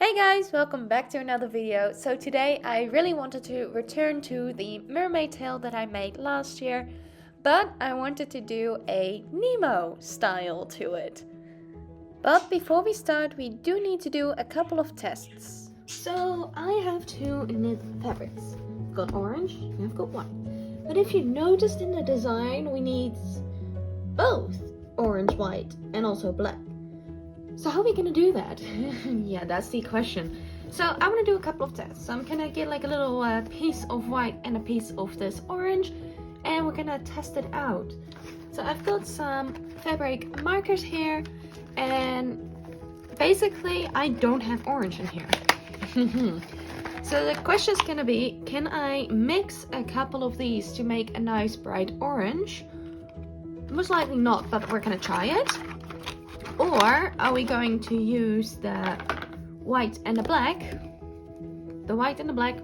Hey guys, welcome back to another video. So today I really wanted to return to the mermaid tail that I made last year, but I wanted to do a Nemo style to it. But before we start, we do need to do a couple of tests. So I have two knit fabrics. I've got orange and I've got white. But if you noticed in the design, we need both orange, white and also black. So how are we gonna do that? Yeah, that's the question. So I'm gonna do a couple of tests. So I'm gonna get like a little piece of white and a piece of this orange, and we're gonna test it out. So I've got some fabric markers here, and basically I don't have orange in here. So the question is gonna be, can I mix a couple of these to make a nice bright orange? Most likely not, but we're gonna try it. Or are we going to use the white and the black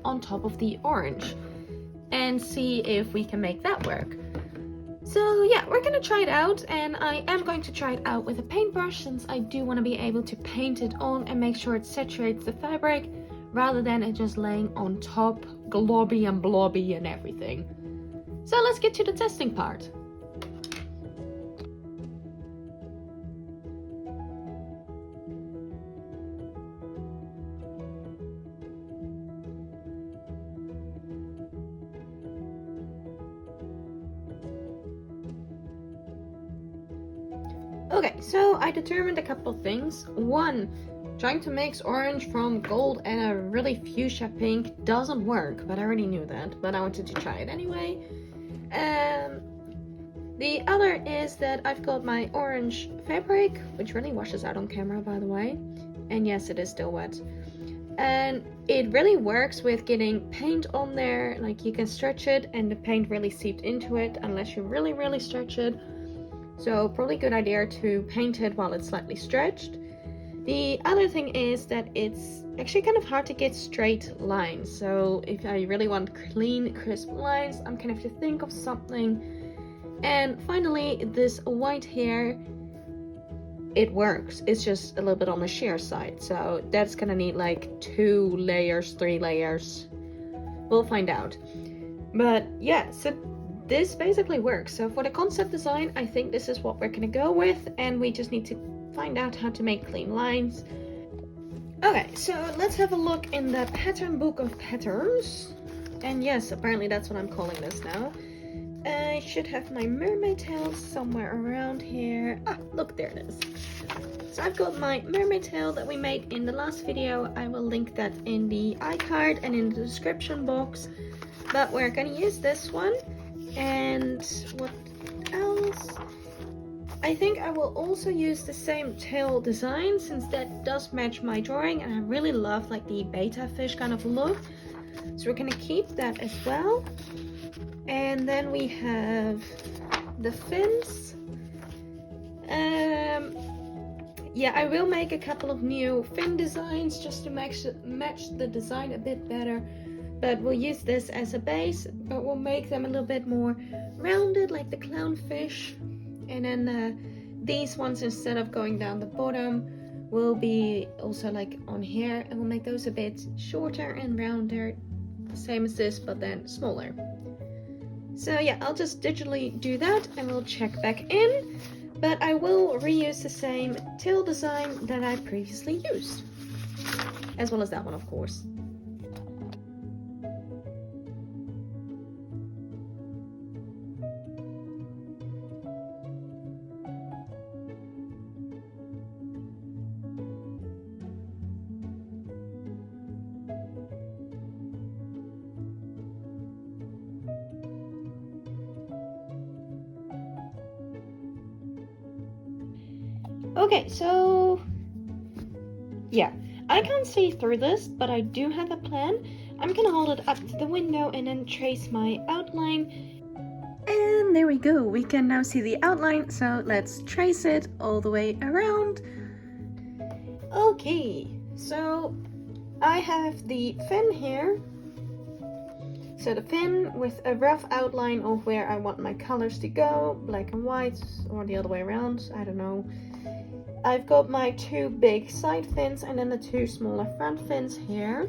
on top of the orange and see if we can make that work? So yeah, we're gonna try it out, and I am going to try it out with a paintbrush since I do want to be able to paint it on and make sure it saturates the fabric rather than it just laying on top, globby and blobby and everything. So let's get to the testing part. Okay, so I determined a couple of things. One, trying to mix orange from gold and a really fuchsia pink doesn't work, but I already knew that, but I wanted to try it anyway. The other is that I've got my orange fabric, which really washes out on camera, by the way. And yes, it is still wet. And it really works with getting paint on there. Like, you can stretch it and the paint really seeped into it unless you really stretch it. So probably a good idea to paint it while it's slightly stretched. The other thing is that it's actually kind of hard to get straight lines. So if I really want clean, crisp lines, I'm gonna have to think of something. And finally, this white here, it works. It's just a little bit on the sheer side. So that's gonna need like 2 layers, 3 layers. We'll find out. But yeah, so this basically works. So for the concept design, I think this is what we're gonna go with, and we just need to find out how to make clean lines. Okay, so let's have a look in the pattern book of patterns. And yes, apparently that's what I'm calling this now. I should have my mermaid tail somewhere around here. Ah, look, there it is. So I've got my mermaid tail that we made in the last video. I will link that in the iCard and in the description box. But we're gonna use this one. And what else? I think I will also use the same tail design since that does match my drawing, and I really love like the betta fish kind of look. So we're gonna keep that as well. And then we have the fins. Yeah, I will make a couple of new fin designs just to match the design a bit better. But we'll use this as a base, but we'll make them a little bit more rounded, like the clownfish. And then these ones, instead of going down the bottom, will be also like on here, and we'll make those a bit shorter and rounder, same as this, but then smaller. So yeah, I'll just digitally do that and we'll check back in. But I will reuse the same tail design that I previously used, as well as that one, of course. Okay, so yeah, I can't see through this, but I do have a plan. I'm gonna hold it up to the window and then trace my outline. And there we go, we can now see the outline, so let's trace it all the way around. Okay, so I have the fin here. So the fin with a rough outline of where I want my colors to go, black and white, or the other way around, I don't know. I've got my 2 big side fins and then the 2 smaller front fins here.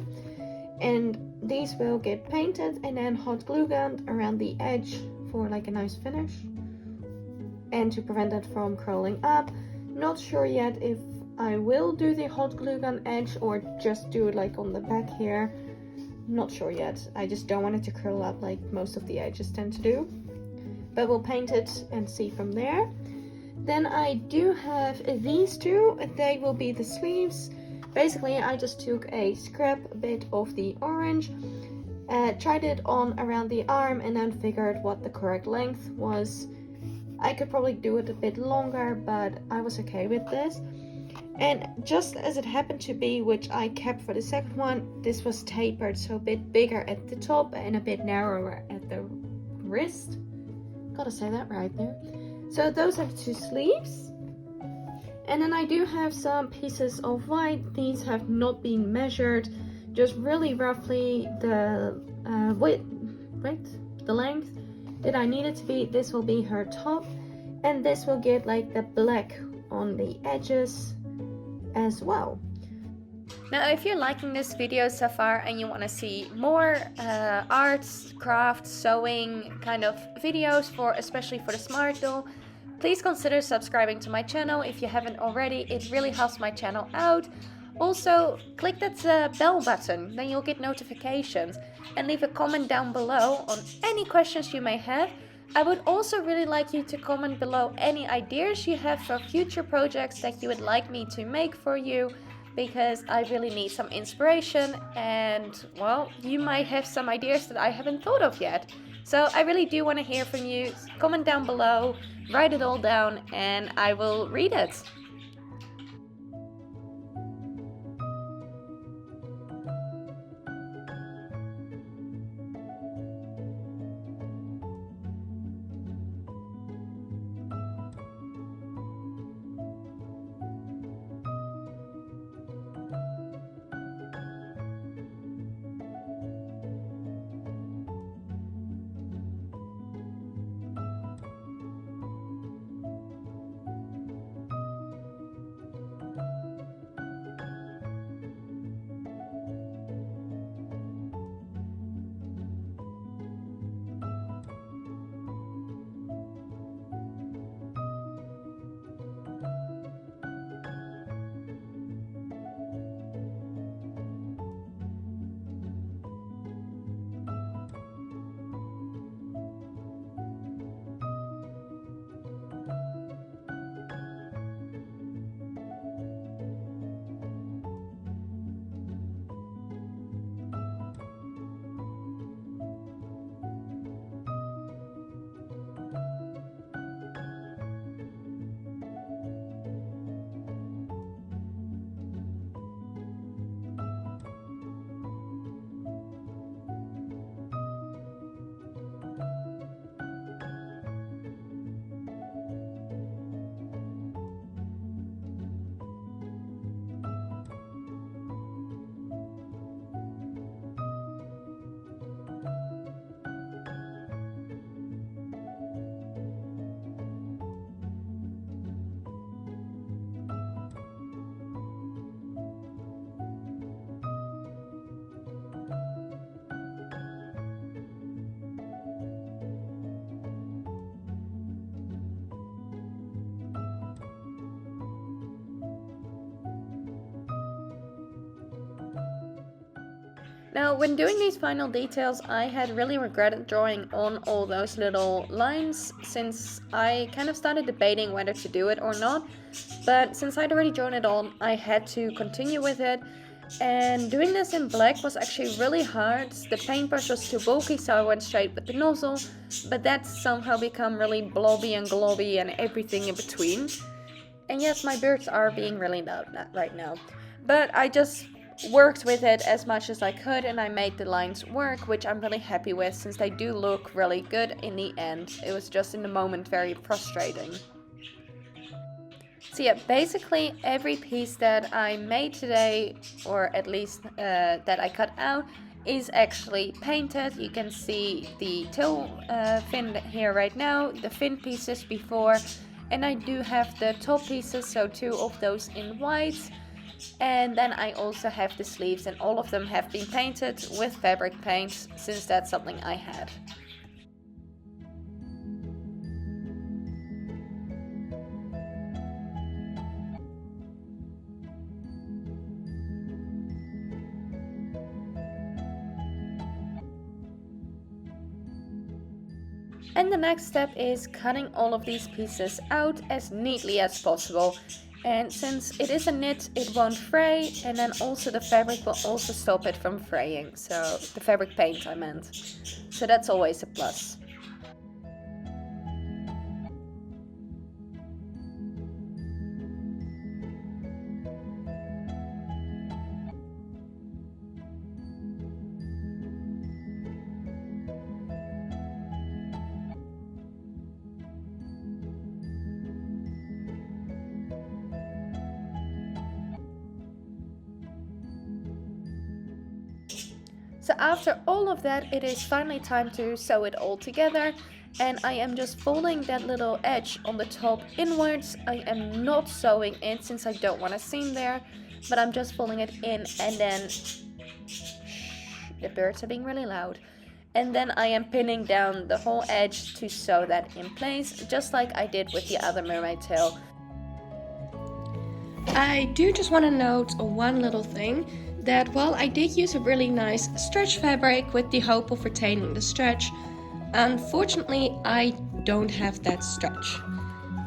And these will get painted and then hot glue gunned around the edge for like a nice finish. And to prevent it from curling up. Not sure yet if I will do the hot glue gun edge or just do it like on the back here. Not sure yet. I just don't want it to curl up like most of the edges tend to do. But we'll paint it and see from there. Then I do have these 2. They will be the sleeves. Basically, I just took a scrap bit of the orange, tried it on around the arm, and then figured what the correct length was. I could probably do it a bit longer, but I was okay with this. And just as it happened to be, which I kept for the second one, this was tapered, so a bit bigger at the top and a bit narrower at the wrist. Gotta say that right there. So those are the 2 sleeves. And then I do have some pieces of white. These have not been measured, just really roughly the the length that I need it to be. This will be her top, and this will get like the black on the edges as well. Now, if you're liking this video so far and you want to see more arts, crafts, sewing kind of videos especially for the smart doll, please consider subscribing to my channel if you haven't already. It really helps my channel out. Also, click that bell button, then you'll get notifications, and leave a comment down below on any questions you may have. I would also really like you to comment below any ideas you have for future projects that you would like me to make for you, because I really need some inspiration, and well, you might have some ideas that I haven't thought of yet. So I really do want to hear from you. Comment down below, write it all down, and I will read it. Now, when doing these final details, I had really regretted drawing on all those little lines, since I kind of started debating whether to do it or not. But since I'd already drawn it on, I had to continue with it. And doing this in black was actually really hard. The paintbrush was too bulky, so I went straight with the nozzle. But that's somehow become really blobby and globby and everything in between. And yes, my birds are being really loud right now. But I just worked with it as much as I could, and I made the lines work, which I'm really happy with, since they do look really good in the end. It was just in the moment very frustrating. So yeah, basically every piece that I made today, or at least that I cut out, is actually painted. You can see the tail fin here right now, the fin pieces before, and I do have the top pieces, so 2 of those in white. And then I also have the sleeves, and all of them have been painted with fabric paint, since that's something I had. And the next step is cutting all of these pieces out as neatly as possible. And since it is a knit, it won't fray, and then also the fabric will also stop it from fraying. So the fabric paint I meant. So that's always a plus. So after all of that, it is finally time to sew it all together, and I am just folding that little edge on the top inwards. I am not sewing it since I don't want a seam there, but I'm just folding it in, and then the birds are being really loud. And then I am pinning down the whole edge to sew that in place, just like I did with the other mermaid tail. I do just want to note one little thing, that while I did use a really nice stretch fabric with the hope of retaining the stretch, unfortunately I don't have that stretch.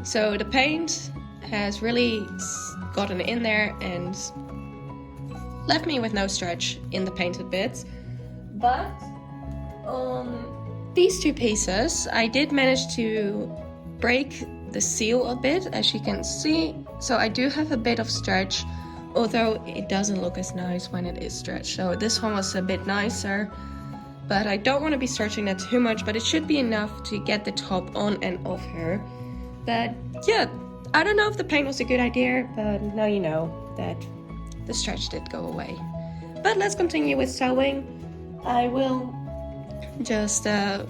So the paint has really gotten in there and left me with no stretch in the painted bits. But on these 2 pieces I did manage to break the seal a bit, as you can see. So I do have a bit of stretch, although it doesn't look as nice when it is stretched. So this one was a bit nicer, but I don't want to be stretching that too much, but it should be enough to get the top on and off her. But yeah, I don't know if the paint was a good idea, but now you know that the stretch did go away. But let's continue with sewing. I will just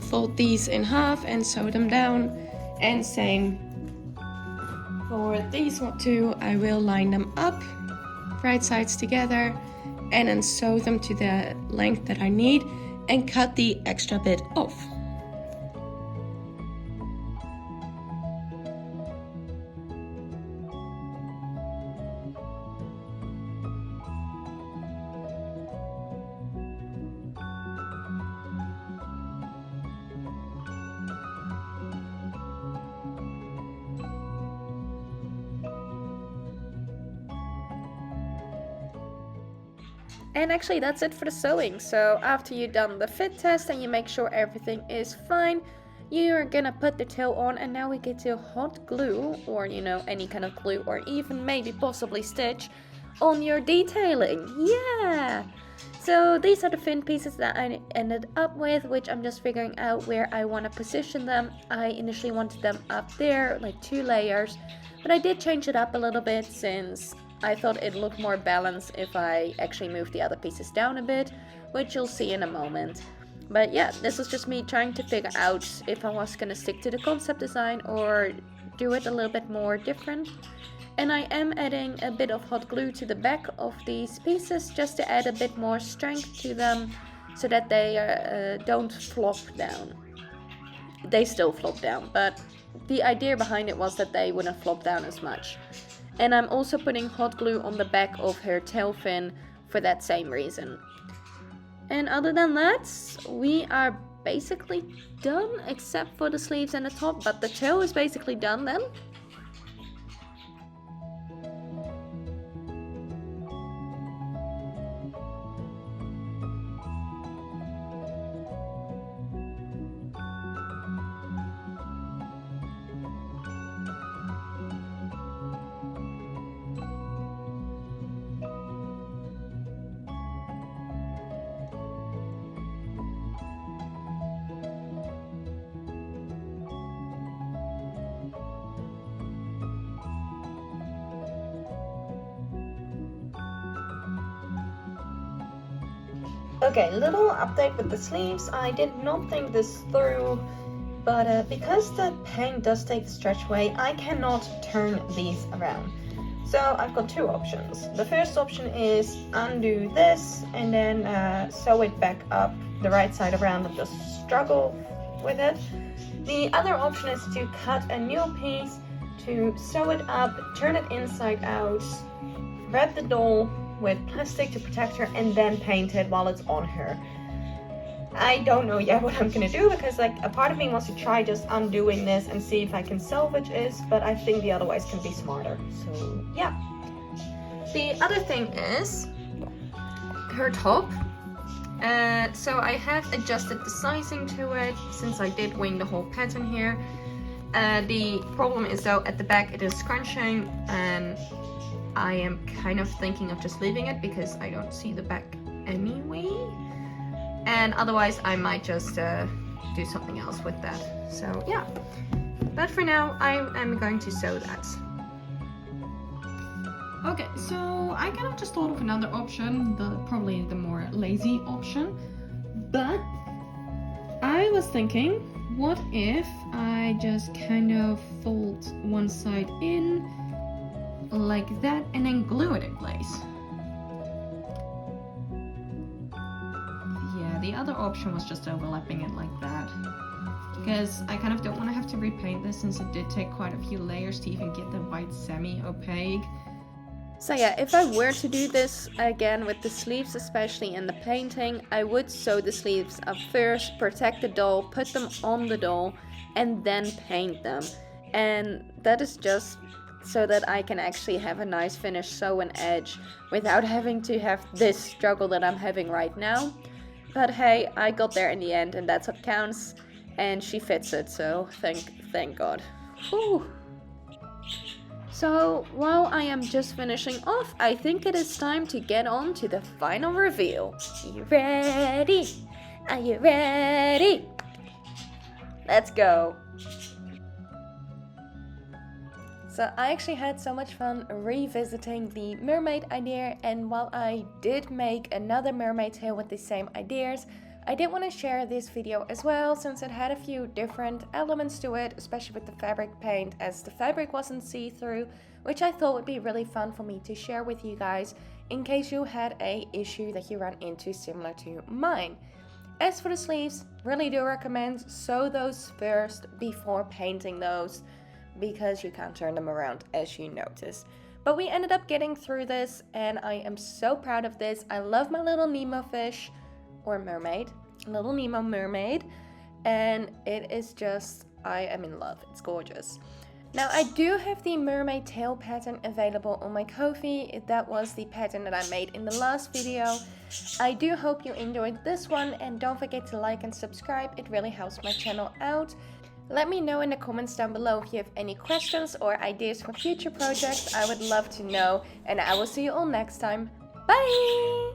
fold these in half and sew them down, and same for these 2. I will line them up right sides together and then sew them to the length that I need and cut the extra bit off. And actually that's it for the sewing. So after you've done the fit test and you make sure everything is fine, you're gonna put the tail on, and now we get to hot glue, or any kind of glue, or even maybe possibly stitch on your detailing. Yeah! So these are the fin pieces that I ended up with, which I'm just figuring out where I want to position them. I initially wanted them up there, like 2 layers, but I did change it up a little bit since I thought it looked more balanced if I actually moved the other pieces down a bit, which you'll see in a moment. But yeah, this was just me trying to figure out if I was gonna stick to the concept design or do it a little bit more different. And I am adding a bit of hot glue to the back of these pieces just to add a bit more strength to them so that they don't flop down. They still flop down, but the idea behind it was that they wouldn't flop down as much. And I'm also putting hot glue on the back of her tail fin for that same reason. And other than that, we are basically done, except for the sleeves and the top, but the tail is basically done then. Okay, little update with the sleeves. I did not think this through, but because the paint does take the stretch away, I cannot turn these around. So I've got two options. The first option is undo this and then sew it back up the right side around and just struggle with it. The other option is to cut a new piece, to sew it up, turn it inside out, wrap the doll with plastic to protect her, and then paint it while it's on her. I don't know yet what I'm gonna do because like a part of me wants to try just undoing this and see if I can salvage it, but I think the other ways can be smarter. So yeah. The other thing is her top. So I have adjusted the sizing to it since I did wing the whole pattern here. The problem is though at the back it is scrunching, and I am kind of thinking of just leaving it because I don't see the back anyway. And otherwise I might just do something else with that. So yeah, but for now I am going to sew that. Okay, so I kind of just thought of another option, probably the more lazy option, but I was thinking, what if I just kind of fold one side in like that and then glue it in place? Yeah, the other option was just overlapping it like that, because I kind of don't want to have to repaint this since it did take quite a few layers to even get the white semi-opaque. So yeah, if I were to do this again with the sleeves, especially in the painting, I would sew the sleeves up first, protect the doll, put them on the doll, and then paint them. And that is just so that I can actually have a nice finished sew and edge without having to have this struggle that I'm having right now. But hey, I got there in the end, and that's what counts. And she fits it, so thank God. Whew. So, while I am just finishing off, I think it is time to get on to the final reveal. You ready? Are you ready? Let's go! So I actually had so much fun revisiting the mermaid idea, and while I did make another mermaid tail with the same ideas, I did want to share this video as well since it had a few different elements to it, especially with the fabric paint, as the fabric wasn't see-through, which I thought would be really fun for me to share with you guys in case you had a issue that you ran into similar to mine. As for the sleeves, really do recommend sew those first before painting those, because you can't turn them around as you notice. But we ended up getting through this, and I am so proud of this. I love my little Nemo fish, or mermaid, little Nemo mermaid, and it is just, I am in love. It's gorgeous. Now I do have the mermaid tail pattern available on my Ko-fi. That was the pattern that I made in the last video. I do hope you enjoyed this one, and don't forget to like and subscribe. It really helps my channel out. Let me know in the comments down below if you have any questions or ideas for future projects. I would love to know, and I will see you all next time. Bye!